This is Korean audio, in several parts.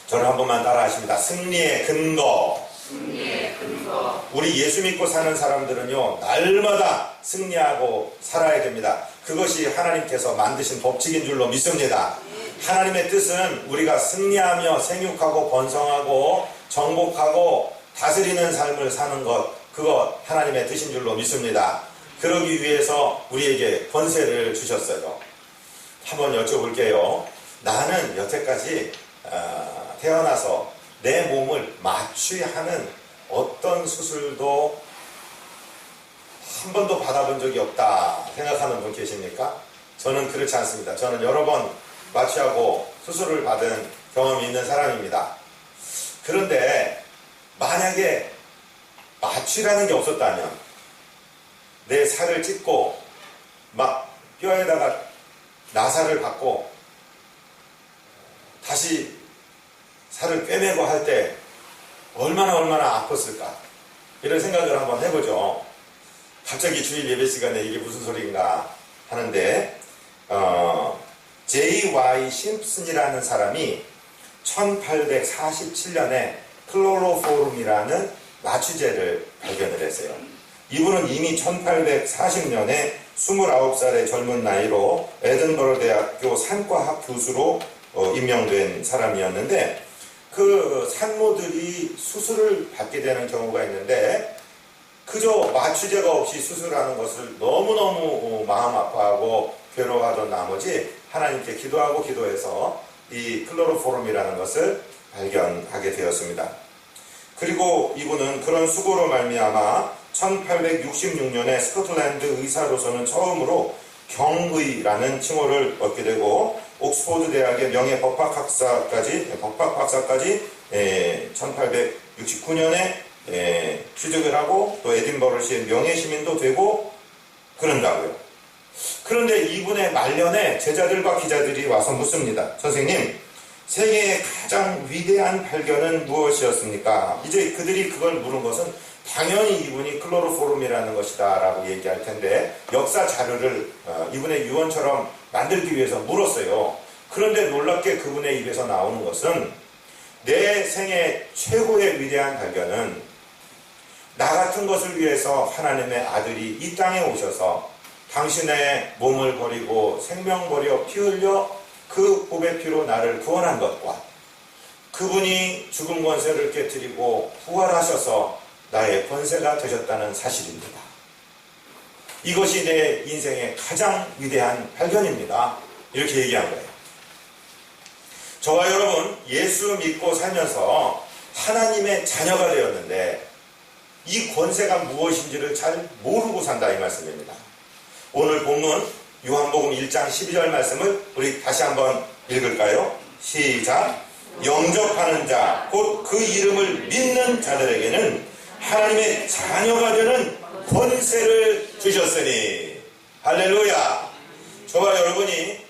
저를 한 번만 따라 하십니다. 승리의 근거. 승리의 근거. 우리 예수 믿고 사는 사람들은요, 날마다 승리하고 살아야 됩니다. 그것이 하나님께서 만드신 법칙인 줄로 믿습니다. 하나님의 뜻은 우리가 승리하며 생육하고 번성하고 정복하고 다스리는 삶을 사는 것, 그것 하나님의 뜻인 줄로 믿습니다. 그러기 위해서 우리에게 권세를 주셨어요. 한번 여쭤볼게요. 나는 여태까지 태어나서 내 몸을 마취하는 어떤 수술도 한 번도 받아본 적이 없다 생각하는 분 계십니까? 저는 그렇지 않습니다. 저는 여러 번 마취하고 수술을 받은 경험이 있는 사람입니다. 그런데 만약에 마취라는 게 없었다면 내 살을 찢고 막 뼈에다가 나사를 받고 다시 살을 꿰매고 할 때 얼마나 아팠을까, 이런 생각을 한번 해보죠. 갑자기 주일 예배 시간에 이게 무슨 소리인가 하는데 J.Y. 심슨이라는 사람이 1847년에 클로로포름이라는 마취제를 발견을 했어요. 이분은 이미 1840년에 29살의 젊은 나이로 에든버러 대학교 산과학 교수로 임명된 사람이었는데, 그 산모들이 수술을 받게 되는 경우가 있는데 그저 마취제가 없이 수술하는 것을 너무너무 마음 아파하고 괴로워하던 나머지 하나님께 기도해서 이 클로로포름이라는 것을 발견하게 되었습니다. 그리고 이분은 그런 수고로 말미암아 1866년에 스코틀랜드 의사로서는 처음으로 경의라는 칭호를 얻게 되고 옥스포드 대학의 명예 법학박사까지 1869년에 취직을 하고 또 에딘버러시의 명예 시민도 되고 그런다고요. 그런데 이분의 말년에 제자들과 기자들이 와서 묻습니다. 선생님, 세계의 가장 위대한 발견은 무엇이었습니까? 이제 그들이 그걸 물은 것은 당연히 이분이 클로로포름이라는 것이다 라고 얘기할 텐데 역사 자료를 이분의 유언처럼 만들기 위해서 물었어요. 그런데 놀랍게 그분의 입에서 나오는 것은 내 생애 최고의 위대한 발견은 나 같은 것을 위해서 하나님의 아들이 이 땅에 오셔서 당신의 몸을 버리고 생명 버려 피 흘려 그 보배 피로 나를 구원한 것과 그분이 죽음 권세를 깨뜨리고 부활하셔서 나의 권세가 되셨다는 사실입니다. 이것이 내 인생의 가장 위대한 발견입니다. 이렇게 얘기한 거예요. 저와 여러분, 예수 믿고 살면서 하나님의 자녀가 되었는데 이 권세가 무엇인지를 잘 모르고 산다, 이 말씀입니다. 오늘 본문 요한복음 1장 12절 말씀을 우리 다시 한번 읽을까요? 시작. 영접하는 자, 곧 그 이름을 믿는 자들에게는 하나님의 자녀가 되는 권세를 주셨으니. 할렐루야. 저와 여러분이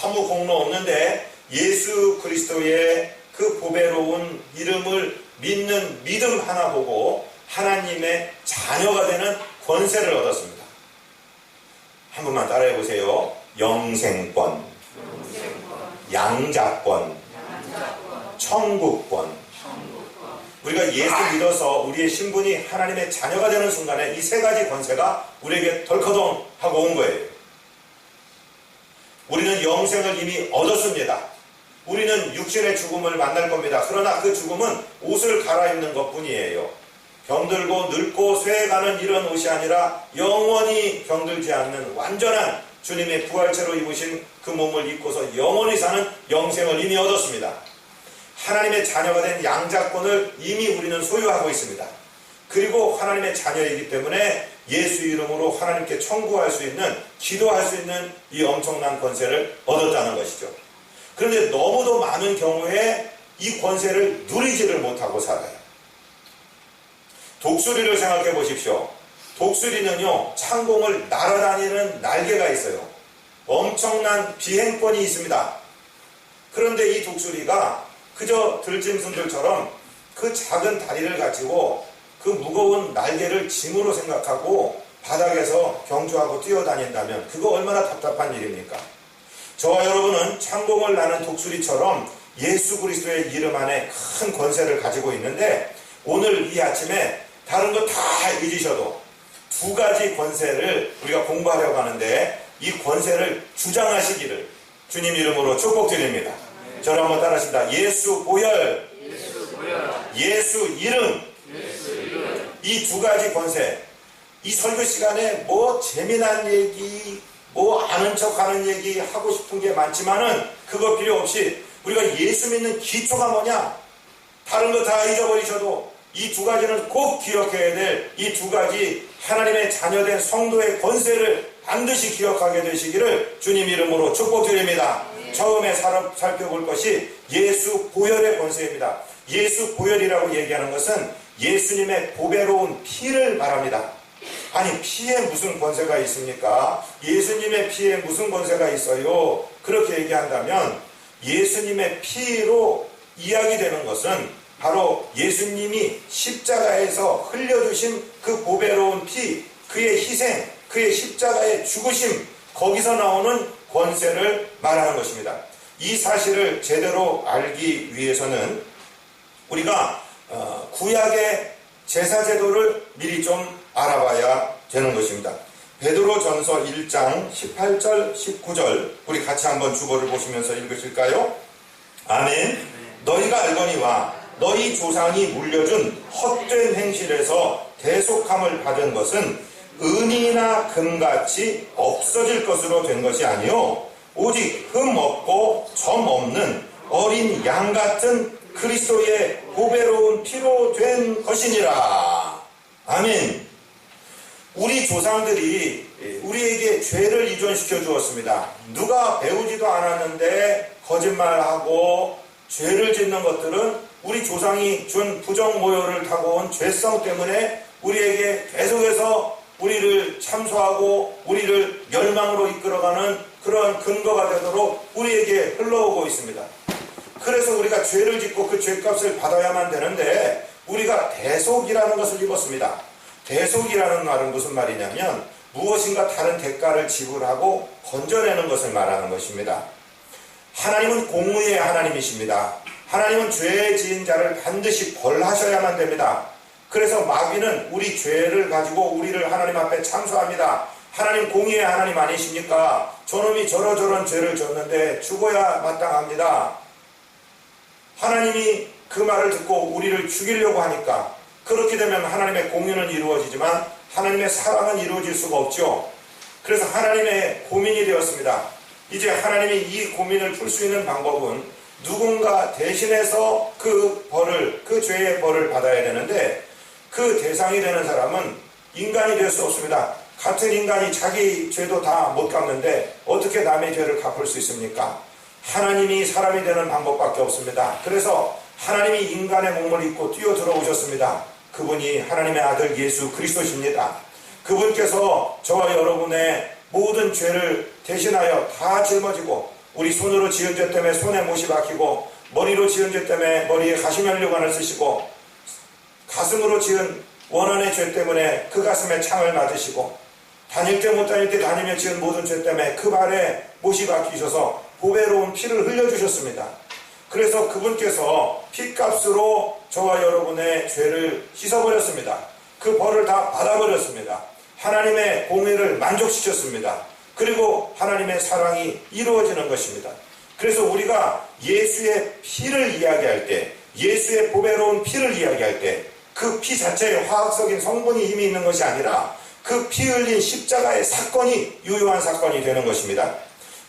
아무 공로 없는데 예수 그리스도의 그 보배로운 이름을 믿는 믿음 하나 보고 하나님의 자녀가 되는 권세를 얻었습니다. 한 번만 따라해 보세요. 영생권, 양자권, 천국권. 우리가 예수 믿어서 우리의 신분이 하나님의 자녀가 되는 순간에 이 세 가지 권세가 우리에게 덜커덩 하고 온 거예요. 우리는 영생을 이미 얻었습니다. 우리는 육신의 죽음을 만날 겁니다. 그러나 그 죽음은 옷을 갈아입는 것뿐이에요. 병들고 늙고 쇠해가는 이런 옷이 아니라 영원히 병들지 않는 완전한 주님의 부활체로 입으신 그 몸을 입고서 영원히 사는 영생을 이미 얻었습니다. 하나님의 자녀가 된 양자권을 이미 우리는 소유하고 있습니다. 그리고 하나님의 자녀이기 때문에 예수 이름으로 하나님께 청구할 수 있는, 기도할 수 있는 이 엄청난 권세를 얻었다는 것이죠. 그런데 너무도 많은 경우에 이 권세를 누리지를 못하고 살아요. 독수리를 생각해 보십시오. 독수리는요, 창공을 날아다니는 날개가 있어요. 엄청난 비행권이 있습니다. 그런데 이 독수리가 그저 들짐승들처럼 그 작은 다리를 가지고 그 무거운 날개를 짐으로 생각하고 바닥에서 경주하고 뛰어다닌다면 그거 얼마나 답답한 일입니까? 저와 여러분은 창공을 나는 독수리처럼 예수 그리스도의 이름 안에 큰 권세를 가지고 있는데, 오늘 이 아침에 다른 거 다 잊으셔도 두 가지 권세를 우리가 공부하려고 하는데, 이 권세를 주장하시기를 주님 이름으로 축복드립니다. 저를 한번 따라하십니다. 예수 보혈, 예수 이름. 이 두 가지 권세. 이 설교 시간에 뭐 재미난 얘기, 뭐 아는 척 하는 얘기 하고 싶은 게 많지만은 그거 필요 없이 우리가 예수 믿는 기초가 뭐냐? 다른 거 다 잊어버리셔도 이 두 가지는 꼭 기억해야 될 이 두 가지 하나님의 자녀된 성도의 권세를 반드시 기억하게 되시기를 주님 이름으로 축복드립니다. 처음에 살펴볼 것이 예수 보혈의 권세입니다. 예수 보혈이라고 얘기하는 것은 예수님의 보배로운 피를 말합니다. 아니, 피에 무슨 권세가 있습니까? 예수님의 피에 무슨 권세가 있어요? 그렇게 얘기한다면 예수님의 피로 이야기되는 것은 바로 예수님이 십자가에서 흘려주신 그 보배로운 피, 그의 희생, 그의 십자가의 죽으심, 거기서 나오는 권세를 말하는 것입니다. 이 사실을 제대로 알기 위해서는 우리가 구약의 제사제도를 미리 좀 알아봐야 되는 것입니다. 베드로전서 1장 18절 19절 우리 같이 한번 주보를 보시면서 읽으실까요? 아멘. 너희가 알거니와 너희 조상이 물려준 헛된 행실에서 대속함을 받은 것은 은이나 금같이 없어질 것으로 된 것이 아니요 오직 흠 없고 점 없는 어린 양 같은 그리스도의 보배로운 피로 된 것이니라. 아멘. 우리 조상들이 우리에게 죄를 이존시켜 주었습니다. 누가 배우지도 않았는데 거짓말하고 죄를 짓는 것들은 우리 조상이 준 부정모혈을 타고 온 죄성 때문에 우리에게 계속해서 우리를 참소하고 우리를 멸망으로 이끌어가는 그런 근거가 되도록 우리에게 흘러오고 있습니다. 그래서 우리가 죄를 짓고 그 죄값을 받아야만 되는데 우리가 대속이라는 것을 입었습니다. 대속이라는 말은 무슨 말이냐면 무엇인가 다른 대가를 지불하고 건져내는 것을 말하는 것입니다. 하나님은 공의의 하나님이십니다. 하나님은 죄 지은 자를 반드시 벌하셔야만 됩니다. 그래서 마귀는 우리 죄를 가지고 우리를 하나님 앞에 참소합니다. 하나님 공의의 하나님 아니십니까? 저놈이 저런 죄를 졌는데 죽어야 마땅합니다. 하나님이 그 말을 듣고 우리를 죽이려고 하니까 그렇게 되면 하나님의 공의는 이루어지지만 하나님의 사랑은 이루어질 수가 없죠. 그래서 하나님의 고민이 되었습니다. 이제 하나님이 이 고민을 풀 수 있는 방법은 누군가 대신해서 그 벌을, 그 죄의 벌을 받아야 되는데 그 대상이 되는 사람은 인간이 될 수 없습니다. 같은 인간이 자기 죄도 다 못 갚는데 어떻게 남의 죄를 갚을 수 있습니까? 하나님이 사람이 되는 방법밖에 없습니다. 그래서 하나님이 인간의 몸을 입고 뛰어 들어오셨습니다. 그분이 하나님의 아들 예수 그리스도십니다. 그분께서 저와 여러분의 모든 죄를 대신하여 다 짊어지고 우리 손으로 지은 죄 때문에 손에 못이 박히고 머리로 지은 죄 때문에 머리에 가시면류관을 쓰시고 가슴으로 지은 원한의 죄 때문에 그 가슴에 창을 맞으시고 다닐 때 못 다닐 때 다니며 지은 모든 죄 때문에 그 발에 못이 박히셔서 보배로운 피를 흘려주셨습니다. 그래서 그분께서 피값으로 저와 여러분의 죄를 씻어버렸습니다. 그 벌을 다 받아버렸습니다. 하나님의 공의를 만족시켰습니다. 그리고 하나님의 사랑이 이루어지는 것입니다. 그래서 우리가 예수의 피를 이야기할 때, 예수의 보배로운 피를 이야기할 때 그 피 자체에 화학적인 성분이 이미 있는 것이 아니라 그 피 흘린 십자가의 사건이 유효한 사건이 되는 것입니다.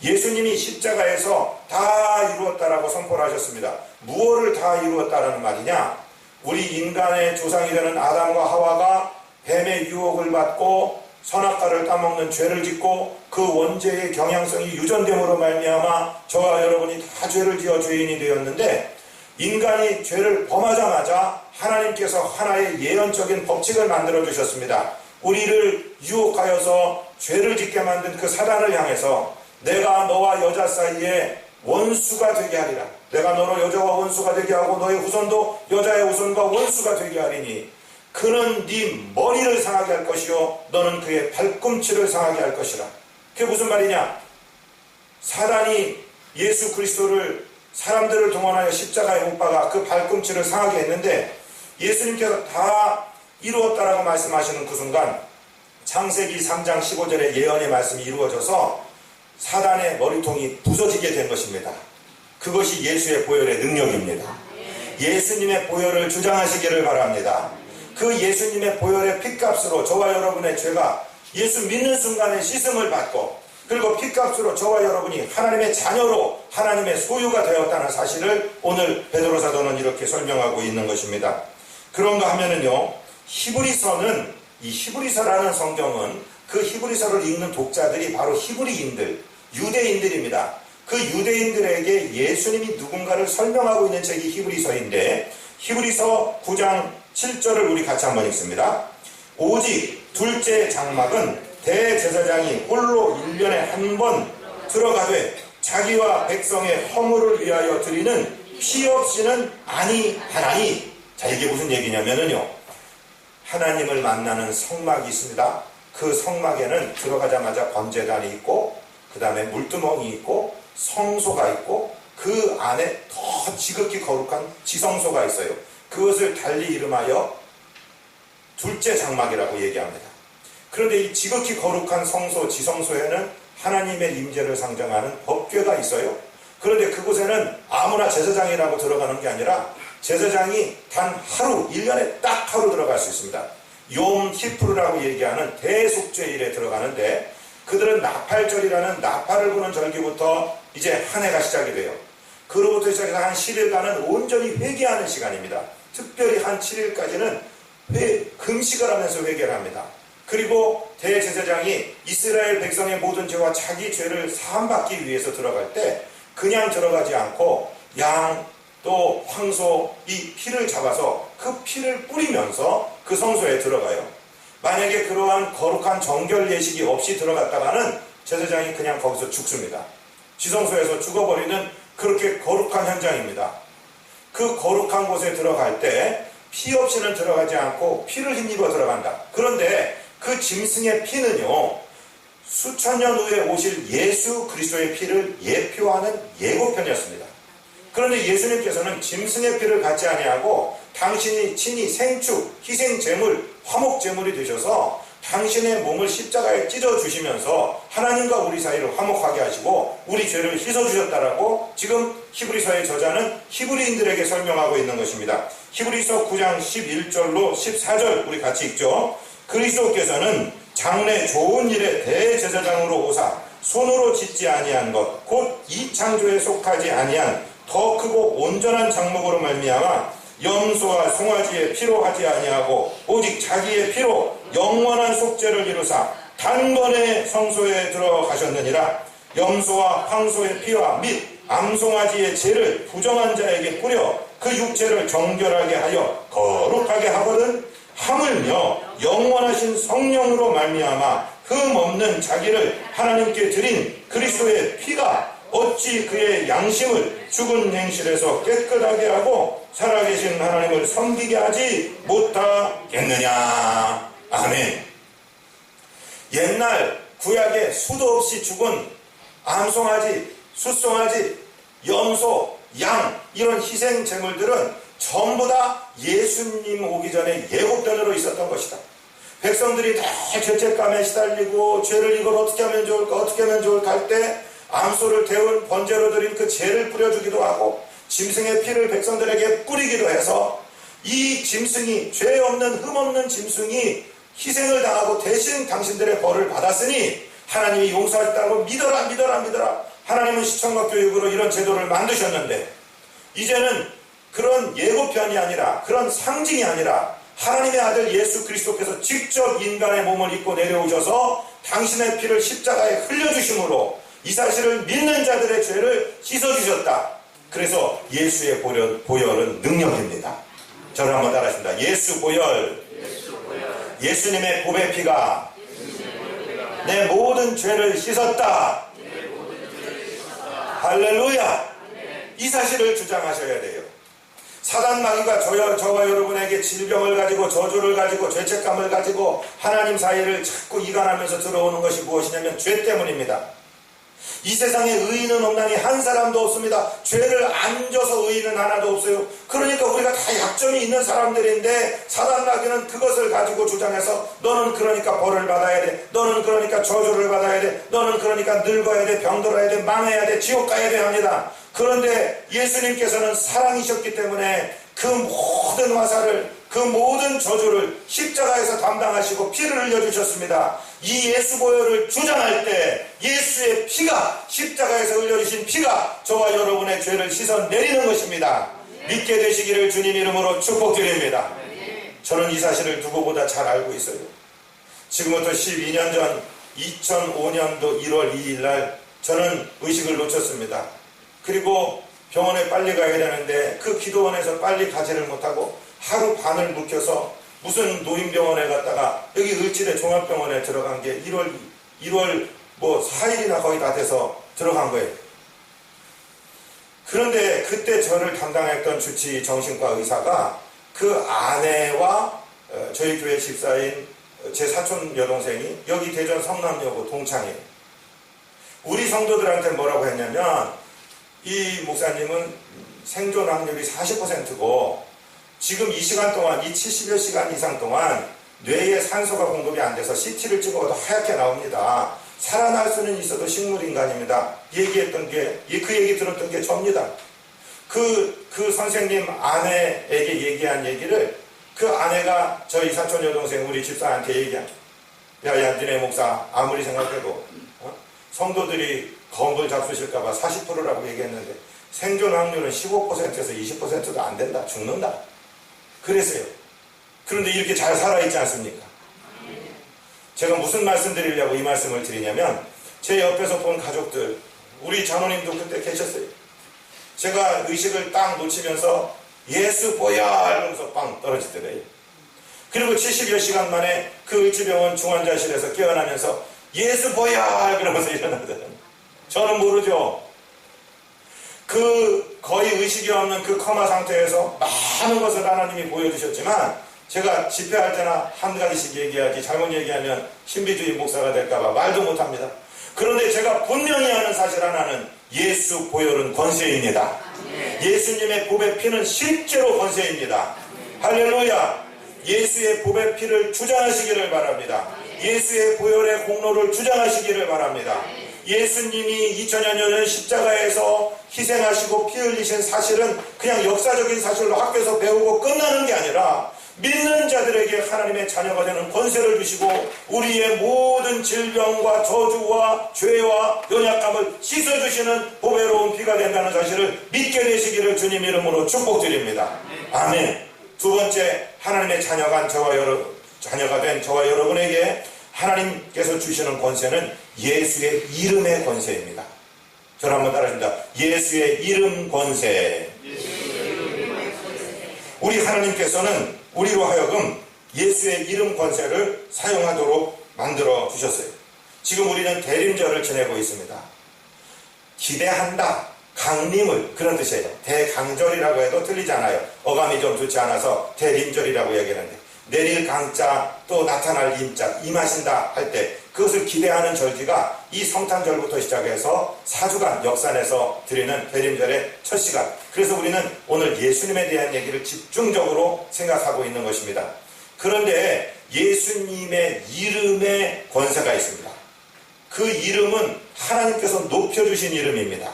예수님이 십자가에서 다 이루었다라고 선포를 하셨습니다. 무엇을 다 이루었다라는 말이냐? 우리 인간의 조상이 되는 아담과 하와가 뱀의 유혹을 받고 선악과를 따먹는 죄를 짓고 그 원죄의 경향성이 유전됨으로 말미암아 저와 여러분이 다 죄를 지어 죄인이 되었는데 인간이 죄를 범하자마자 하나님께서 하나의 예언적인 법칙을 만들어 주셨습니다. 우리를 유혹하여서 죄를 짓게 만든 그 사단을 향해서 내가 너와 여자 사이에 원수가 되게 하리라. 내가 너로 여자와 원수가 되게 하고 너의 후손도 여자의 후손과 원수가 되게 하리니 그는 네 머리를 상하게 할 것이요 너는 그의 발꿈치를 상하게 할 것이라. 그게 무슨 말이냐? 사단이 예수 그리스도를 사람들을 동원하여 십자가에 못 박아 그 발꿈치를 상하게 했는데 예수님께서 다 이루었다라고 말씀하시는 그 순간 창세기 3장 15절의 예언의 말씀이 이루어져서 사단의 머리통이 부서지게 된 것입니다. 그것이 예수의 보혈의 능력입니다. 예수님의 보혈을 주장하시기를 바랍니다. 그 예수님의 보혈의 핏값으로 저와 여러분의 죄가 예수 믿는 순간에 씻음을 받고 그리고 핏값으로 저와 여러분이 하나님의 자녀로 하나님의 소유가 되었다는 사실을 오늘 베드로 사도는 이렇게 설명하고 있는 것입니다. 그런가 하면은요, 히브리서는 이 히브리서라는 성경은 그 히브리서를 읽는 독자들이 바로 히브리인들, 유대인들입니다. 그 유대인들에게 예수님이 누군가를 설명하고 있는 책이 히브리서인데 히브리서 9장 7절을 우리 같이 한번 읽습니다. 오직 둘째 장막은 대제사장이 홀로 1년에 한 번 들어가되 자기와 백성의 허물을 위하여 드리는 피 없이는 아니하나니. 자, 이게 무슨 얘기냐면요, 하나님을 만나는 성막이 있습니다. 그 성막에는 들어가자마자 번제단이 있고 그 다음에 물두멍이 있고 성소가 있고 그 안에 더 지극히 거룩한 지성소가 있어요. 그것을 달리 이름하여 둘째 장막이라고 얘기합니다. 그런데 이 지극히 거룩한 성소, 지성소에는 하나님의 임재를 상징하는 법궤가 있어요. 그런데 그곳에는 아무나 제사장이라고 들어가는 게 아니라 제사장이 단 하루, 1년에 딱 하루 들어갈 수 있습니다. 욤 키프르라고 얘기하는 대속죄일에 들어가는데 그들은 나팔절이라는 나팔을 부는 절기부터 이제 한 해가 시작이 돼요. 그로부터 시작해서 한 10일간은 온전히 회개하는 시간입니다. 특별히 한 7일까지는 금식을 하면서 회개를 합니다. 그리고 대제사장이 이스라엘 백성의 모든 죄와 자기 죄를 사함받기 위해서 들어갈 때 그냥 들어가지 않고 양 또 황소 이 피를 잡아서 그 피를 뿌리면서 그 성소에 들어가요. 만약에 그러한 거룩한 정결 예식이 없이 들어갔다가는 제사장이 그냥 거기서 죽습니다. 지성소에서 죽어버리는 그렇게 거룩한 현장입니다. 그 거룩한 곳에 들어갈 때 피 없이는 들어가지 않고 피를 힘입어 들어간다. 그런데 그 짐승의 피는요, 수천 년 후에 오실 예수 그리스도의 피를 예표하는 예고편이었습니다. 그런데 예수님께서는 짐승의 피를 갖지 아니하고 당신이 친히 생축, 희생제물, 화목제물이 되셔서 당신의 몸을 십자가에 찢어주시면서 하나님과 우리 사이를 화목하게 하시고 우리 죄를 씻어주셨다라고 지금 히브리서의 저자는 히브리인들에게 설명하고 있는 것입니다. 히브리서 9장 11절로 14절 우리 같이 읽죠. 그리스도께서는 장래 좋은 일에 대제사장으로 오사 손으로 짓지 아니한 것 곧 이 창조에 속하지 아니한 더 크고 온전한 장막으로 말미암아 염소와 송아지의 피로 하지 아니하고 오직 자기의 피로 영원한 속죄를 이루사 단번에 성소에 들어가셨느니라. 염소와 황소의 피와 및 암송아지의 죄를 부정한 자에게 뿌려 그 육체를 정결하게 하여 거룩하게 하거든 하물며 영원하신 성령으로 말미암아 흠 없는 자기를 하나님께 드린 그리스도의 피가 어찌 그의 양심을 죽은 행실에서 깨끗하게 하고 살아계신 하나님을 섬기게 하지 못하겠느냐. 아멘. 옛날 구약에 수도 없이 죽은 암송아지, 숫송아지, 염소, 양 이런 희생제물들은 전부 다 예수님 오기 전에 예고편으로 있었던 것이다. 백성들이 다 죄책감에 시달리고 죄를 이걸 어떻게 하면 좋을까 할 때 암소를 태운 번제로 드린 그 죄를 뿌려주기도 하고 짐승의 피를 백성들에게 뿌리기도 해서 이 짐승이 죄 없는 흠 없는 짐승이 희생을 당하고 대신 당신들의 벌을 받았으니 하나님이 용서하셨다고 믿어라. 하나님은 시청각 교육으로 이런 제도를 만드셨는데 이제는 그런 예고편이 아니라 그런 상징이 아니라 하나님의 아들 예수 그리스도께서 직접 인간의 몸을 입고 내려오셔서 당신의 피를 십자가에 흘려주심으로 이 사실을 믿는 자들의 죄를 씻어주셨다. 그래서 예수의 보혈은 능력입니다. 저를 한번 따라하십니다. 예수 보혈. 예수님의 보배 피가 내 모든 죄를 씻었다. 할렐루야. 이 사실을 주장하셔야 돼요. 사단 마귀가 저와 여러분에게 질병을 가지고 저주를 가지고 죄책감을 가지고 하나님 사이를 자꾸 이간하면서 들어오는 것이 무엇이냐면 죄 때문입니다. 이 세상에 의인은 없나니 한 사람도 없습니다. 죄를 안 져서 의인은 하나도 없어요. 그러니까 우리가 다 약점이 있는 사람들인데 사단 마귀는 그것을 가지고 주장해서 너는 그러니까 벌을 받아야 돼, 너는 그러니까 저주를 받아야 돼, 너는 그러니까 늙어야 돼, 병들어야 돼, 망해야 돼, 지옥 가야 돼 합니다. 그런데 예수님께서는 사랑이셨기 때문에 그 모든 화살을, 그 모든 저주를 십자가에서 담당하시고 피를 흘려주셨습니다. 이 예수 보혈을 주장할 때 예수의 피가, 십자가에서 흘려주신 피가 저와 여러분의 죄를 씻어내리는 것입니다. 믿게 되시기를 주님 이름으로 축복드립니다. 저는 이 사실을 누구보다 잘 알고 있어요. 지금부터 12년 전 2005년도 1월 2일 날 저는 의식을 놓쳤습니다. 그리고 병원에 빨리 가야 되는데 그 기도원에서 빨리 가지를 못하고 하루 반을 묵혀서 무슨 노인병원에 갔다가 여기 을지대 종합병원에 들어간 게 1월 뭐 4일이나 거의 다 돼서 들어간 거예요. 그런데 그때 저를 담당했던 주치 정신과 의사가 그 아내와 저희 교회 집사인 제 사촌 여동생이 여기 대전 성남여고 동창이에요. 우리 성도들한테 뭐라고 했냐면 이 목사님은 생존 확률이 40%고 지금 이 시간 동안, 이 70여 시간 이상 동안 뇌에 산소가 공급이 안 돼서 CT를 찍어도 하얗게 나옵니다. 살아날 수는 있어도 식물인간입니다. 얘기했던 게, 그 얘기 들었던 게 접니다. 그 선생님 아내에게 얘기한 얘기를 그 아내가 저희 사촌 여동생 우리 집사한테 얘기한, 야 니네 목사 아무리 생각해도 성도들이 검을 잡수실까봐 40%라고 얘기했는데 생존 확률은 15%에서 20%도 안 된다. 죽는다. 그랬어요. 그런데 이렇게 잘 살아있지 않습니까? 제가 무슨 말씀 드리려고 이 말씀을 드리냐면 제 옆에서 본 가족들, 우리 장로님도 그때 계셨어요. 제가 의식을 딱 놓치면서 예수 보혈 이러면서 빵 떨어지더래요. 그리고 70여 시간 만에 그 을지병원 중환자실에서 깨어나면서 예수 보혈 그러면서 일어나더라고요. 저는 모르죠. 그 거의 의식이 없는 그 코마 상태에서 많은 것을 하나님이 보여주셨지만 제가 집회할 때나 한 가지씩 얘기하지 잘못 얘기하면 신비주의 목사가 될까봐 말도 못합니다. 그런데 제가 분명히 아는 사실 하나는 예수 보혈은 권세입니다. 예수님의 보배 피는 실제로 권세입니다. 할렐루야. 예수의 보배 피를 주장하시기를 바랍니다. 예수의 보혈의 공로를 주장하시기를 바랍니다. 예수님이 2000여 년 십자가에서 희생하시고 피 흘리신 사실은 그냥 역사적인 사실로 학교에서 배우고 끝나는 게 아니라 믿는 자들에게 하나님의 자녀가 되는 권세를 주시고 우리의 모든 질병과 저주와 죄와 연약감을 씻어주시는 보배로운 피가 된다는 사실을 믿게 되시기를 주님 이름으로 축복드립니다. 아멘. 두 번째, 하나님의 자녀가 된 저와 여러분에게 하나님께서 주시는 권세는 예수의 이름의 권세입니다. 저를 한번 따라합니다. 예수의 이름 권세. 우리 하나님께서는 우리로 하여금 예수의 이름 권세를 사용하도록 만들어 주셨어요. 지금 우리는 대림절을 지내고 있습니다. 기대한다, 강림을, 그런 뜻이에요. 대강절이라고 해도 틀리지 않아요. 어감이 좀 좋지 않아서 대림절이라고 얘기하는데 내릴 강자 또 나타날 임자, 임하신다 할 때 그것을 기대하는 절기가 이 성탄절부터 시작해서 4주간 역산에서 드리는 대림절의 첫 시간. 그래서 우리는 오늘 예수님에 대한 얘기를 집중적으로 생각하고 있는 것입니다. 그런데 예수님의 이름에 권세가 있습니다. 그 이름은 하나님께서 높여주신 이름입니다.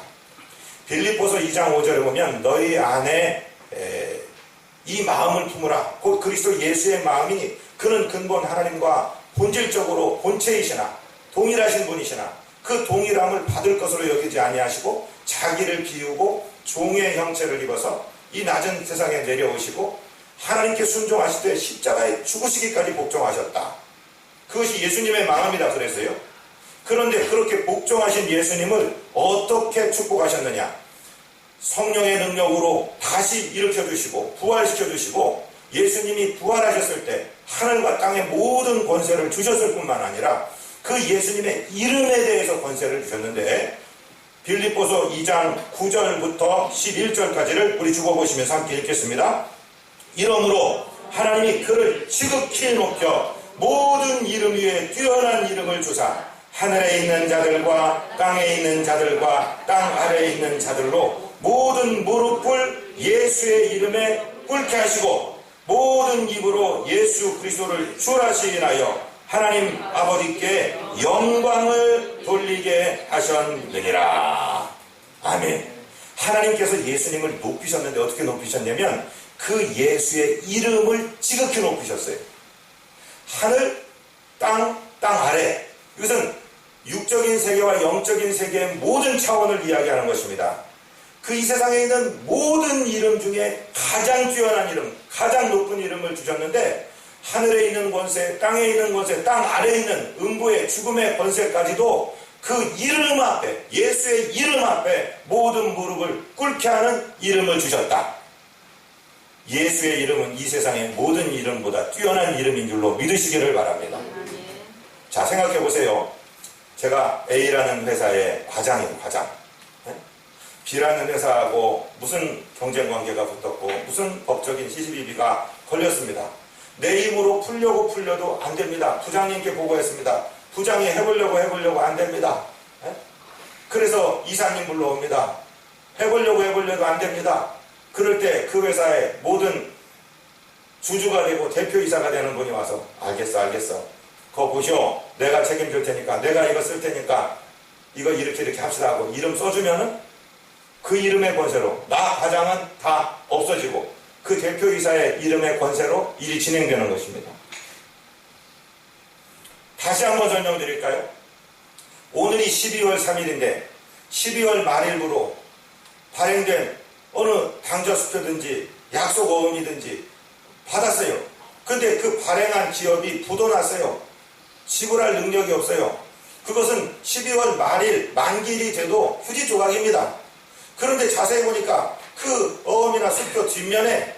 빌립보서 2장 5절에 보면 너희 안에 이 마음을 품으라. 곧 그리스도 예수의 마음이니 그는 근본 하나님과 본질적으로 본체이시나 동일하신 분이시나 그 동일함을 받을 것으로 여기지 아니하시고 자기를 비우고 종의 형체를 입어서 이 낮은 세상에 내려오시고 하나님께 순종하실 때 십자가에 죽으시기까지 복종하셨다. 그것이 예수님의 마음이다 그래서요. 그런데 그렇게 복종하신 예수님을 어떻게 축복하셨느냐? 성령의 능력으로 다시 일으켜주시고 부활시켜주시고 예수님이 부활하셨을 때 하늘과 땅의 모든 권세를 주셨을 뿐만 아니라 그 예수님의 이름에 대해서 권세를 주셨는데 빌립보서 2장 9절부터 11절까지를 우리 죽어보시면서 함께 읽겠습니다. 이러므로 하나님이 그를 지극히 높여 모든 이름 위에 뛰어난 이름을 주사 하늘에 있는 자들과 땅에 있는 자들과 땅 아래에 있는 자들로 모든 무릎을 예수의 이름에 꿇게 하시고 모든 입으로 예수 그리스도를 주라시게 하여 하나님 아버지께 영광을 돌리게 하셨느니라. 아멘. 하나님께서 예수님을 높이셨는데 어떻게 높이셨냐면 그 예수의 이름을 지극히 높이셨어요. 하늘, 땅 아래. 이것은 육적인 세계와 영적인 세계의 모든 차원을 이야기하는 것입니다. 그 이 세상에 있는 모든 이름 중에 가장 뛰어난 이름, 가장 높은 이름을 주셨는데 하늘에 있는 권세, 땅에 있는 권세, 땅 아래에 있는 음부의 죽음의 권세까지도 그 이름 앞에, 예수의 이름 앞에 모든 무릎을 꿇게 하는 이름을 주셨다. 예수의 이름은 이 세상의 모든 이름보다 뛰어난 이름인 줄로 믿으시기를 바랍니다. 자, 생각해 보세요. 제가 A라는 회사의 과장이에요, 과장. B라는 회사하고 무슨 경쟁관계가 붙었고 무슨 법적인 시시비비가 걸렸습니다. 내 힘으로 풀려도 안 됩니다. 부장님께 보고했습니다. 부장이 해보려고 안 됩니다. 그래서 이사님 불러옵니다. 해보려도 안 됩니다. 그럴 때 그 회사의 모든 주주가 되고 대표이사가 되는 분이 와서 알겠어. 그거 보시오. 내가 책임질 테니까, 내가 이거 쓸 테니까 이거 이렇게 합시다 하고 이름 써주면은 그 이름의 권세로 나 과장은 다 없어지고 그 대표이사의 이름의 권세로 일이 진행되는 것입니다. 다시 한번 설명드릴까요? 오늘이 12월 3일인데 12월 말일부로 발행된 어느 당저수표든지 약속어음이든지 받았어요. 근데 그 발행한 기업이 부도났어요. 지불할 능력이 없어요. 그것은 12월 말일 만기일이 돼도 휴지 조각입니다. 그런데 자세히 보니까 그 어음이나 수표 뒷면에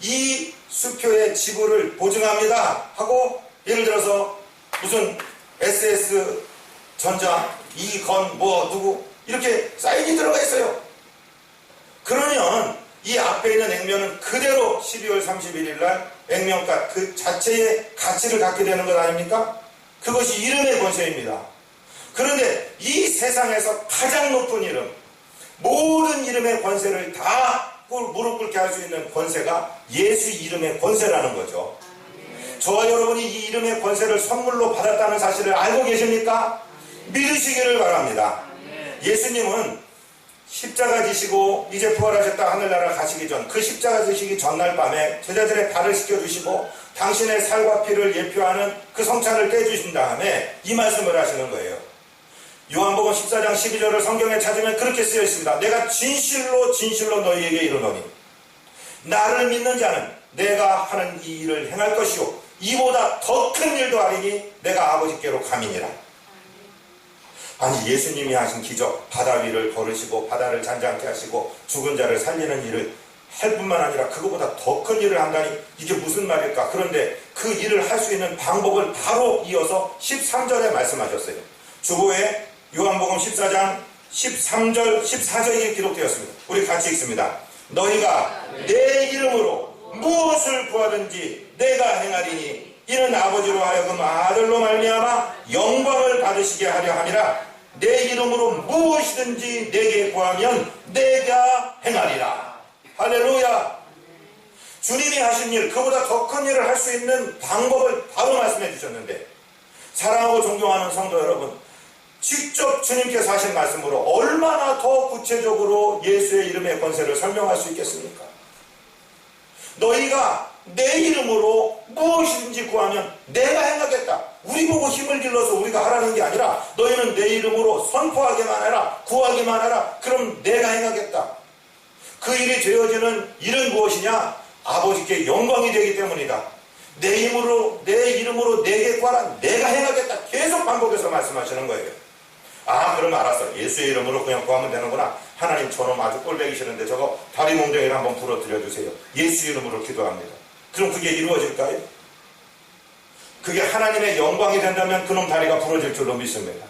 이 수표의 지불을 보증합니다 하고 예를 들어서 무슨 SS전자 이건 뭐 누구 이렇게 사인이 들어가 있어요. 그러면 이 앞에 있는 액면은 그대로 12월 31일 날 액면가 그 자체의 가치를 갖게 되는 것 아닙니까? 그것이 이름의 권세입니다. 그런데 이 세상에서 가장 높은 이름, 모든 이름의 권세를 다 무릎 꿇게 할 수 있는 권세가 예수 이름의 권세라는 거죠. 저와 여러분이 이 이름의 권세를 선물로 받았다는 사실을 알고 계십니까? 믿으시기를 바랍니다. 예수님은 십자가 지시고 이제 부활하셨다 하늘나라 가시기 전 그 십자가 지시기 전날 밤에 제자들의 발을 씻겨주시고 당신의 살과 피를 예표하는 그 성찬을 떼주신 다음에 이 말씀을 하시는 거예요. 요한복음 14장 12절을 성경에 찾으면 그렇게 쓰여 있습니다. 내가 진실로 너희에게 이르노니 나를 믿는 자는 내가 하는 이 일을 행할 것이요 이보다 더 큰 일도 하리니 내가 아버지께로 가미니라. 아니 예수님이 하신 기적, 바다 위를 걸으시고 바다를 잔잔케 하시고 죽은 자를 살리는 일을 할 뿐만 아니라 그거보다 더 큰 일을 한다니 이게 무슨 말일까? 그런데 그 일을 할 수 있는 방법을 바로 이어서 13절에 말씀하셨어요. 주보에 요한복음 14장 13절 14절이 기록되었습니다. 우리 같이 읽습니다. 너희가 내 이름으로 무엇을 구하든지 내가 행하리니 이는 아버지로 하여금 아들로 말미암아 영광을 받으시게 하려 함이라. 내 이름으로 무엇이든지 내게 구하면 내가 행하리라. 할렐루야. 주님이 하신 일, 그보다 더 큰 일을 할 수 있는 방법을 바로 말씀해 주셨는데 사랑하고 존경하는 성도 여러분, 직접 주님께서 하신 말씀으로 얼마나 더 구체적으로 예수의 이름의 권세를 설명할 수 있겠습니까? 너희가 내 이름으로 무엇이든지 구하면 내가 행하겠다. 우리 보고 힘을 길러서 우리가 하라는 게 아니라 너희는 내 이름으로 선포하기만 해라, 구하기만 해라. 그럼 내가 행하겠다. 그 일이 되어지는 일은 무엇이냐? 아버지께 영광이 되기 때문이다. 내 이름으로 내게 구하라. 내가 행하겠다. 계속 반복해서 말씀하시는 거예요. 아, 그러면 알았어. 예수의 이름으로 그냥 구하면 되는구나. 하나님 저놈 아주 꼴배기 싫은데 저거 다리 몽둥이를 한번 부러뜨려주세요. 예수 이름으로 기도합니다. 그럼 그게 이루어질까요? 그게 하나님의 영광이 된다면 그놈 다리가 부러질 줄로 믿습니다.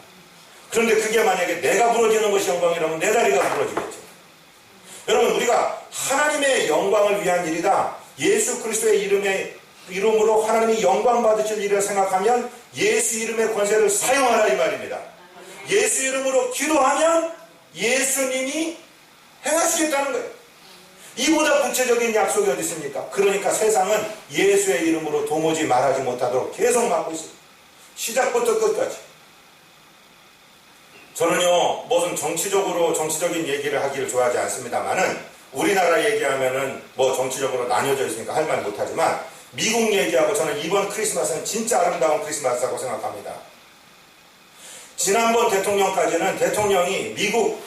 그런데 그게 만약에 내가 부러지는 것이 영광이라면 내 다리가 부러지겠죠. 여러분, 우리가 하나님의 영광을 위한 일이다, 예수 그리스도의 이름의 이름으로 하나님이 영광 받으실 일을 생각하면 예수 이름의 권세를 사용하라 이 말입니다. 예수 이름으로 기도하면 예수님이 행하시겠다는 거예요. 이보다 구체적인 약속이 어디 있습니까? 그러니까 세상은 예수의 이름으로 도무지 말하지 못하도록 계속 막고 있습니다. 시작부터 끝까지. 저는요, 무슨 정치적인 얘기를 하기를 좋아하지 않습니다만은, 우리나라 얘기하면은 뭐 정치적으로 나뉘어져 있으니까 할 말 못하지만, 미국 얘기하고 저는 이번 크리스마스는 진짜 아름다운 크리스마스라고 생각합니다. 지난번 대통령까지는 대통령이 미국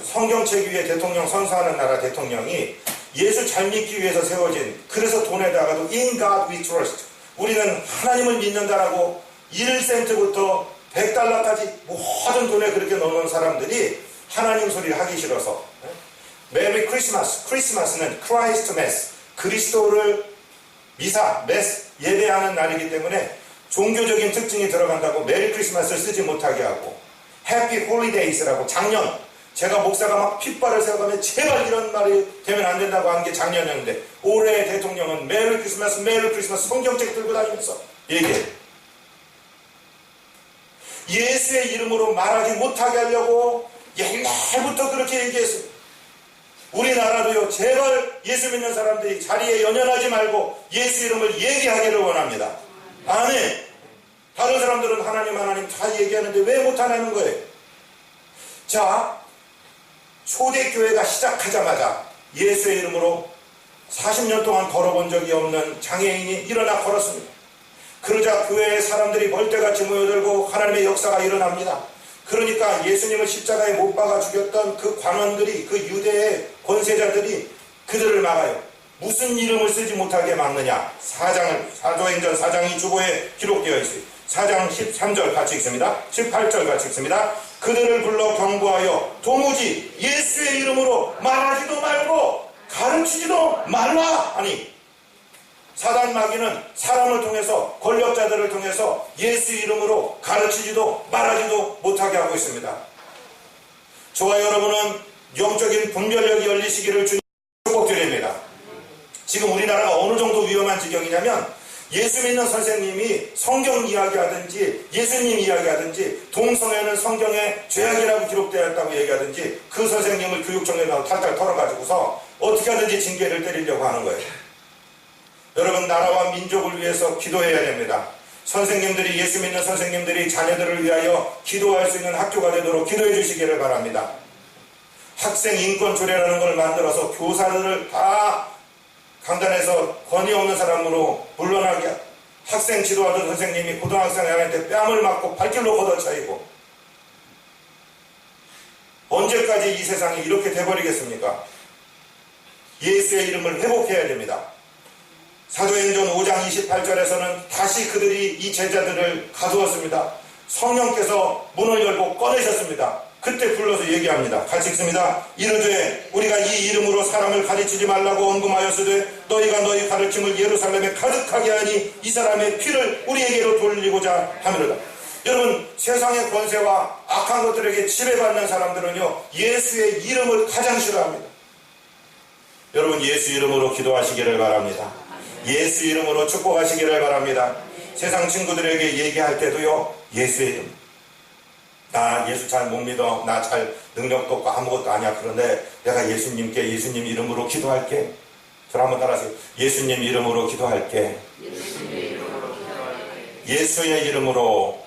성경책 위에 대통령 선서하는 나라 대통령이 예수 잘 믿기 위해서 세워진, 그래서 돈에다가도 In God we trust, 우리는 하나님을 믿는다라고 1센트부터 100달러까지 모든 돈에 그렇게 넣어놓은 사람들이 하나님 소리를 하기 싫어서 메리 크리스마스, 크리스마스는 크라이스트 메스, 그리스도를 미사, 메스, 예배하는 날이기 때문에 종교적인 특징이 들어간다고 메리 크리스마스를 쓰지 못하게 하고, 해피 홀리데이스라고, 작년 제가 목사가 막 핏발을 세워가며 제발 이런 말이 되면 안 된다고 한 게 작년이었는데, 올해의 대통령은 메리 크리스마스 성경책 들고 다니면서 얘기해요. 예수의 이름으로 말하지 못하게 하려고 옛날부터 그렇게 얘기했어요. 우리나라도요, 제발 예수 믿는 사람들이 자리에 연연하지 말고 예수 이름을 얘기하기를 원합니다. 아멘. 다른 사람들은 하나님 다 얘기하는데 왜 못하냐는 거예요. 자, 초대교회가 시작하자마자 예수의 이름으로 40년 동안 걸어본 적이 없는 장애인이 일어나 걸었습니다. 그러자 교회에 사람들이 벌떼같이 모여들고 하나님의 역사가 일어납니다. 그러니까 예수님을 십자가에 못 박아 죽였던 그 관원들이, 그 유대의 권세자들이 그들을 막아요. 무슨 이름을 쓰지 못하게 막느냐? 사도행전 4장 2주보에 기록되어 있어요. 4장 13절 같이 읽습니다. 18절 같이 읽습니다. 그들을 불러 경고하여 도무지 예수의 이름으로 말하지도 말고 가르치지도 말라 하니, 사단 마귀는 사람을 통해서, 권력자들을 통해서 예수 이름으로 가르치지도 말하지도 못하게 하고 있습니다. 저와 여러분은 영적인 분별력이 열리시기를 주님 축복드립니다. 지금 우리나라가 어느 정도 위험한 지경이냐면, 예수 믿는 선생님이 성경 이야기하든지 예수님 이야기하든지, 동성애는 성경에 죄악이라고 기록되어 있다고 얘기하든지, 그 선생님을 교육청에 나와 탈탈 털어가지고서 어떻게 하든지 징계를 때리려고 하는 거예요. 여러분, 나라와 민족을 위해서 기도해야 됩니다. 선생님들이, 예수 믿는 선생님들이 자녀들을 위하여 기도할 수 있는 학교가 되도록 기도해 주시기를 바랍니다. 학생 인권 조례라는 걸 만들어서 교사들을 다 강단에서 권위 없는 사람으로 물러나게 하고, 학생 지도하던 선생님이 고등학생한테 뺨을 맞고 발길로 걷어차이고, 언제까지 이 세상이 이렇게 돼버리겠습니까? 예수의 이름을 회복해야 됩니다. 사도행전 5장 28절에서는 다시 그들이 이 제자들을 가두었습니다. 성령께서 문을 열고 꺼내셨습니다. 그때 불러서 얘기합니다. 같이 읽습니다. 이르되 우리가 이 이름으로 사람을 가르치지 말라고 언금하였으되 너희가 너희 가르침을 예루살렘에 가득하게 하니 이 사람의 피를 우리에게로 돌리고자 하미로다. 여러분, 세상의 권세와 악한 것들에게 지배받는 사람들은요, 예수의 이름을 가장 싫어합니다. 여러분, 예수 이름으로 기도하시기를 바랍니다. 예수 이름으로 축복하시기를 바랍니다. 세상 친구들에게 얘기할 때도요, 예수의 이름. 나 예수 잘 못 믿어. 나 잘 능력도 없고 아무것도 아니야. 그런데 내가 예수님 이름으로 기도할게. 저를 한번 따라하세요. 예수님 이름으로 기도할게. 예수의 이름으로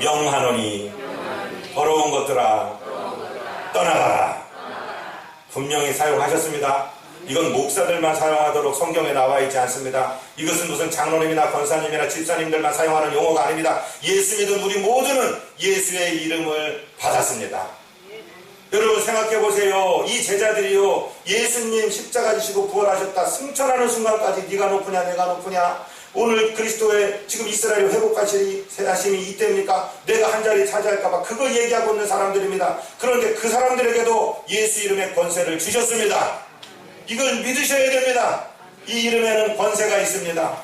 명하노니 더러운 것들아 떠나가라. 분명히 사용하셨습니다. 이건 목사들만 사용하도록 성경에 나와 있지 않습니다. 이것은 무슨 장로님이나 권사님이나 집사님들만 사용하는 용어가 아닙니다. 예수 믿은 우리 모두는 예수의 이름을 받았습니다. 여러분 생각해 보세요. 이 제자들이요, 예수님 십자가 지시고 부활하셨다 승천하는 순간까지 네가 높으냐 내가 높으냐, 오늘 그리스도의 지금 이스라엘 회복하시니 하심이 이때입니까? 내가 한 자리 차지할까봐 그거 얘기하고 있는 사람들입니다. 그런데 그 사람들에게도 예수 이름의 권세를 주셨습니다. 이걸 믿으셔야 됩니다. 이 이름에는 권세가 있습니다.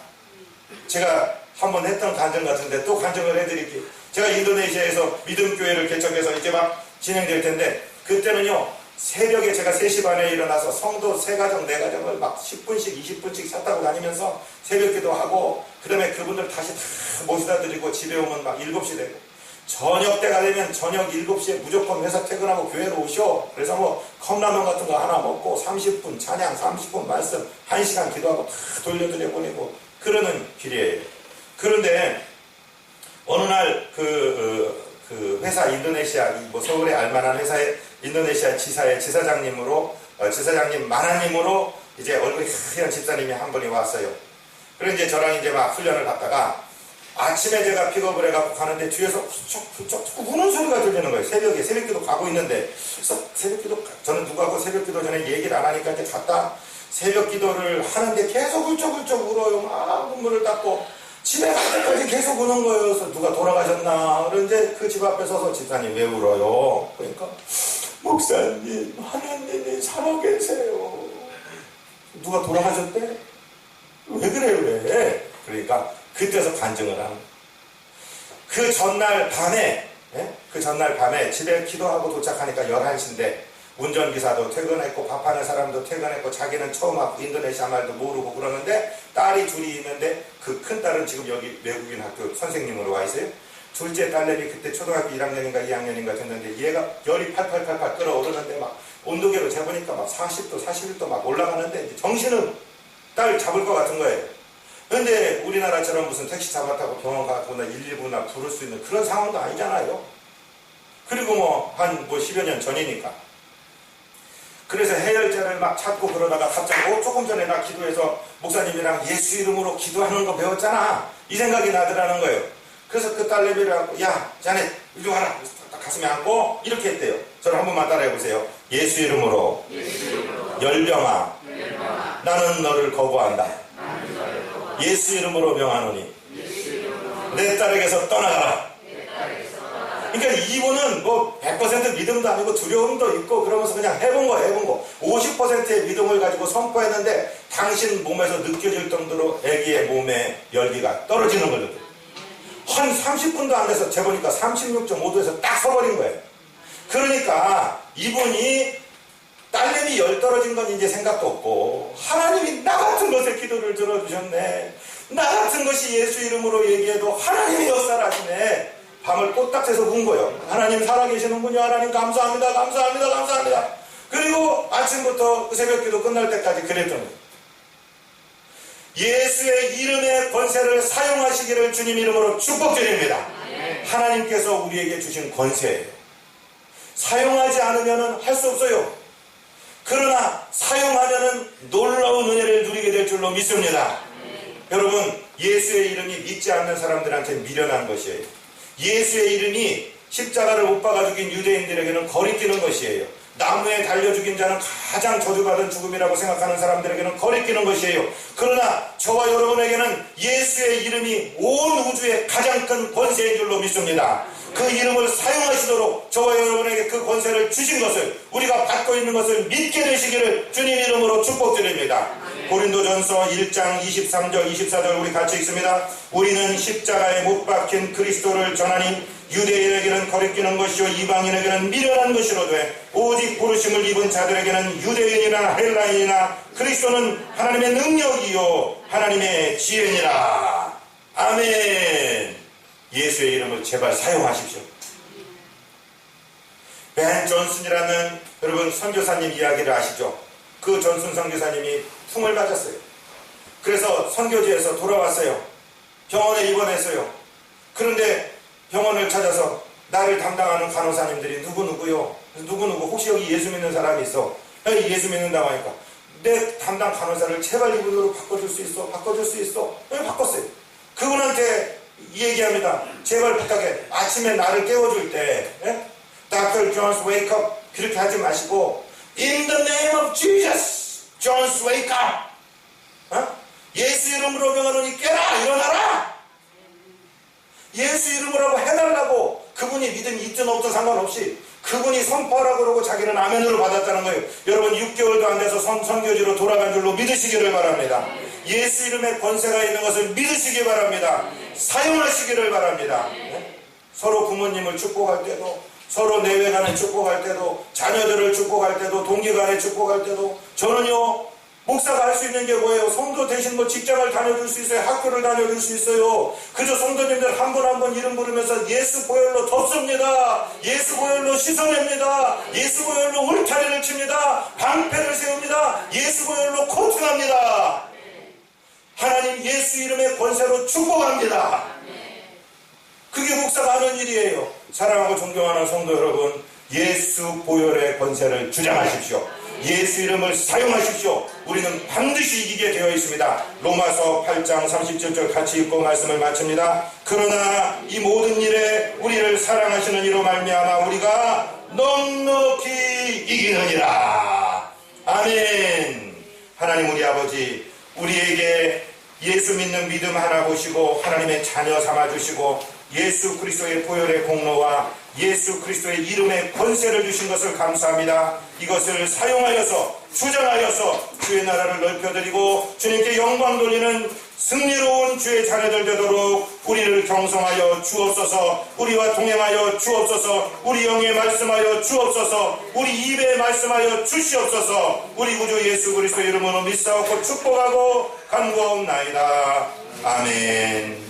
제가 한번 했던 간증 같은데 또 간증을 해드릴게요. 제가 인도네시아에서 믿음교회를 개척해서 이제 막 진행될 텐데, 그때는요, 새벽에 제가 3시 반에 일어나서 성도 3가정, 4가정을 막 10분씩, 20분씩 차 타고 다니면서 새벽 기도하고, 그 다음에 그분들 다시 다 모시다 드리고 집에 오면 막 7시 되고, 저녁 때가 되면 저녁 7시에 무조건 회사 퇴근하고 교회로 오셔. 그래서 뭐 컵라면 같은 거 하나 먹고 30분 찬양, 30분 말씀, 1시간 기도하고 다 돌려드려 보내고 그러는 길이에요. 그런데 어느 날 그 회사 인도네시아, 뭐 서울에 알만한 회사의 인도네시아 지사의 지사장님으로, 지사장님 만화님으로 이제 얼굴이 하얀 집사님이 한 분이 왔어요. 그래서 이제 저랑 이제 막 훈련을 받다가 아침에 제가 픽업을 해갖고 가는데 뒤에서 훌쩍 우는 소리가 들리는 거예요. 새벽에 새벽기도 가고 있는데. 그래서 새벽기도, 저는 누구하고 새벽기도 전에 얘기를 안 하니까 이제 갔다 새벽기도를 하는데 계속 훌쩍 울어요. 막 눈물을 닦고 집에 갈 때까지 계속 우는 거예요. 그래서 누가 돌아가셨나. 그런데 그 집 앞에 서서 집사님 왜 울어요? 그러니까 목사님, 하나님이 살아계세요. 누가 돌아가셨대? 왜 그래요, 왜? 그러니까 그때서 간증을 하는 거예요. 그 전날 밤에 집에 기도하고 도착하니까 11시인데 운전기사도 퇴근했고 밥하는 사람도 퇴근했고 자기는 처음 왔고 인도네시아 말도 모르고 그러는데 딸이 둘이 있는데 그 큰딸은 지금 여기 외국인 학교 선생님으로 와 있어요. 둘째 딸내미 그때 초등학교 1학년인가 2학년인가 됐는데 얘가 열이 팔팔 끓어오르는데 막 온도계로 재보니까 막 40도 41도 막 올라가는데 이제 정신은 딸 잡을 것 같은 거예요. 근데 우리나라처럼 무슨 택시 잡았다고 병원 가거나 119나 부를 수 있는 그런 상황도 아니잖아요. 그리고 뭐 한 10여 년 전이니까. 그래서 해열제를 막 찾고 그러다가 갑자기 조금 전에 나 기도해서 목사님이랑 예수 이름으로 기도하는 거 배웠잖아. 이 생각이 나더라는 거예요. 그래서 그 딸내미를 하고 야 자네 이리 와라. 딱 가슴에 안고 이렇게 했대요. 저를 한 번만 따라해보세요. 예수 이름으로 열병아 나는 너를 거부한다. 예수 이름으로 명하노니 내 딸에게서 떠나가라. 그러니까 이분은 뭐 100% 믿음도 아니고 두려움도 있고 그러면서 그냥 해본 거 50%의 믿음을 가지고 선포했는데 당신 몸에서 느껴질 정도로 아기의 몸에 열기가 떨어지는 거죠. 한 30분도 안 돼서 재보니까 36.5도에서 딱 서버린 거예요. 그러니까 이분이 딸내미 열 떨어진 건 이제 생각도 없고 하나님이 나 같은 것에 기도를 들어주셨네. 나 같은 것이 예수 이름으로 얘기해도 하나님이 역사하시네. 밤을 꼬딱새서 운 거예요. 하나님 살아계시는군요. 하나님 감사합니다. 그리고 아침부터 그 새벽기도 끝날 때까지 그랬던 거예요. 예수의 이름의 권세를 사용하시기를 주님 이름으로 축복드립니다. 하나님께서 우리에게 주신 권세예요. 사용하지 않으면 할 수 없어요. 그러나 사용하면 놀라운 은혜를 누리게 될 줄로 믿습니다. 여러분, 예수의 이름이 믿지 않는 사람들한테 미련한 것이에요. 예수의 이름이 십자가를 못 박아 죽인 유대인들에게는 거리끼는 것이에요. 나무에 달려 죽인 자는 가장 저주받은 죽음이라고 생각하는 사람들에게는 거리끼는 것이에요. 그러나 저와 여러분에게는 예수의 이름이 온 우주의 가장 큰 권세인 줄로 믿습니다. 그 이름을 사용하시도록 저와 여러분에게 그 권세를 주신 것을 우리가 받고 있는 것을 믿게 되시기를 주님 이름으로 축복드립니다. 고린도전서 1장 23절 24절 우리 같이 읽습니다. 우리는 십자가에 못 박힌 그리스도를 전하니 유대인에게는 거리끼는 것이요 이방인에게는 미련한 것이로 돼 오직 부르심을 입은 자들에게는 유대인이나 헬라인이나 그리스도는 하나님의 능력이요 하나님의 지혜니라. 아멘. 예수의 이름을 제발 사용하십시오. 벤 존슨이라는 여러분 선교사님 이야기를 아시죠? 그 존슨 선교사님이 풍을 맞았어요. 그래서 선교지에서 돌아왔어요. 병원에 입원했어요. 그런데 병원을 찾아서 나를 담당하는 간호사님들이 누구누구요? 누구누구 혹시 여기 예수 믿는 사람이 있어? 여기 예수 믿는다고 하니까 내 담당 간호사를 제발 이분으로 바꿔줄 수 있어? 바꿔줄 수 있어? 바꿨어요. 그분한테 얘기합니다. 제발 부탁해. 아침에 나를 깨워줄 때 Dr. Jones wake up 그렇게 하지 마시고 In the name of Jesus Jones wake up 예수 이름으로 명하노니 깨라 일어나라. 예수 이름으로 해달라고. 그분이 믿음이 있든 없든 상관없이 그분이 선포하라고 그러고 자기는 아멘으로 받았다는 거예요. 여러분 6개월도 안 돼서 선교지로 돌아간 줄로 믿으시기를 바랍니다. 예수 이름의 권세가 있는 것을 믿으시기 바랍니다. 사용하시기를 바랍니다. 서로 부모님을 축복할 때도 서로 내외 간에 축복할 때도, 자녀들을 축복할 때도, 동기 간에 축복할 때도, 저는요, 목사가 할 수 있는 게 뭐예요? 성도 대신 뭐 직장을 다녀줄 수 있어요? 학교를 다녀줄 수 있어요? 그저 성도님들 한 분 한 분 이름 부르면서 예수 보혈로 덮습니다. 예수 보혈로 씻어냅니다. 예수 보혈로 울타리를 칩니다. 방패를 세웁니다. 예수 보혈로 코팅합니다. 하나님 예수 이름의 권세로 축복합니다. 그게 목사가 하는 일이에요. 사랑하고 존경하는 성도 여러분, 예수 보혈의 권세를 주장하십시오. 예수 이름을 사용하십시오. 우리는 반드시 이기게 되어 있습니다. 로마서 8장 37절 같이 읽고 말씀을 마칩니다. 그러나 이 모든 일에 우리를 사랑하시는 이로 말미암아 우리가 넉넉히 이기느니라. 아멘. 하나님 우리 아버지, 우리에게 예수 믿는 믿음 하나 보시고 하나님의 자녀 삼아주시고 예수 그리스도의 보혈의 공로와 예수 그리스도의 이름의 권세를 주신 것을 감사합니다. 이것을 사용하여서 주장하여서 주의 나라를 넓혀드리고 주님께 영광 돌리는 승리로운 주의 자녀들 되도록 우리를 경성하여 주옵소서. 우리와 동행하여 주옵소서. 우리 영에 말씀하여 주옵소서. 우리 입에 말씀하여 주시옵소서. 우리 구주 예수 그리스도 이름으로 믿사옵고 축복하고 간구하옵나이다. 아멘.